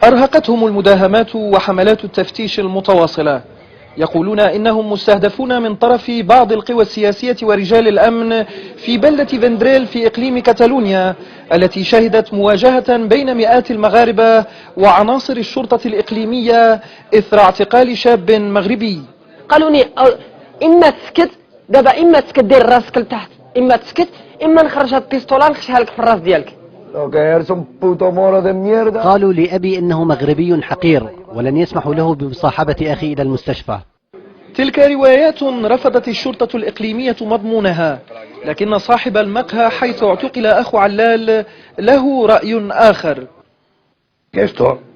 أرهقتهم المداهمات وحملات التفتيش المتواصلة. يقولون إنهم مستهدفون من طرف بعض القوى السياسية ورجال الأمن في بلدة فندريل في إقليم كتالونيا، التي شهدت مواجهة بين مئات المغاربة وعناصر الشرطة الإقليمية إثر اعتقال شاب مغربي. قالوا لي إما تسكت دابا، إما تسكت دير راسك لتحت، إما تسكت إما نخرج هاد البيستولا نخشها لك في الراس ديالك. قالوا لأبي إنه مغربي حقير ولن يسمحوا له بمصاحبة أخي إلى المستشفى. تلك روايات رفضت الشرطة الإقليمية مضمونها، لكن صاحب المقهى حيث اعتقل أخو علال له رأي آخر.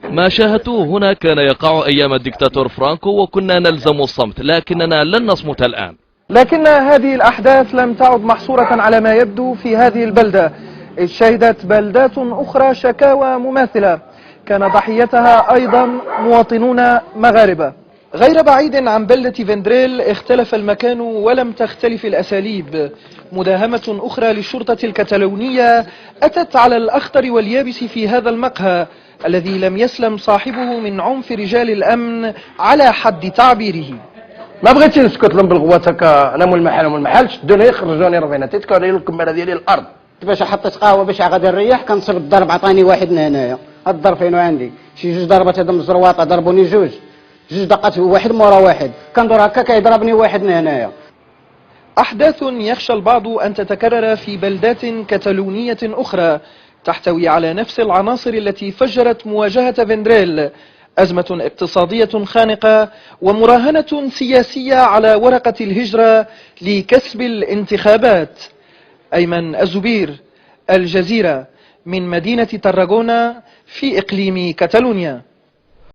ما شاهدته هنا كان يقع أيام الدكتاتور فرانكو وكنا نلزم الصمت، لكننا لن نصمت الآن. لكن هذه الأحداث لم تعد محصورة على ما يبدو في هذه البلدة، إذ شهدت بلدات أخرى شكاوى مماثلة كان ضحيتها أيضا مواطنون مغاربة. غير بعيد عن بلدة فندريل اختلف المكان ولم تختلف الأساليب. مداهمة أخرى للشرطة الكتالونية أتت على الأخطر واليابس في هذا المقهى الذي لم يسلم صاحبه من عنف رجال الأمن على حد تعبيره. ما بغيتش نسكت لهم بالغوات هكا، انا مول المحل شدوني يخرجوني ربينا تيتكاري الكماره ديالي الارض. باش حطيت قهوه باش غادي نريح كنصب الضرب، عطاني واحد هنايا هاد الضرب فين عندي شي جوج ضربات هذا مزرواطه ضربوني جوج دقات واحد مورا واحد، كندور هكا كيضربني واحد هنايا. أحداث يخشى البعض أن تتكرر في بلدات كتالونية أخرى تحتوي على نفس العناصر التي فجرت مواجهة فندريل، أزمة اقتصادية خانقة ومراهنة سياسية على ورقة الهجرة لكسب الانتخابات. أيمن الزبير، الجزيرة، من مدينة تراغونا في إقليم كتالونيا.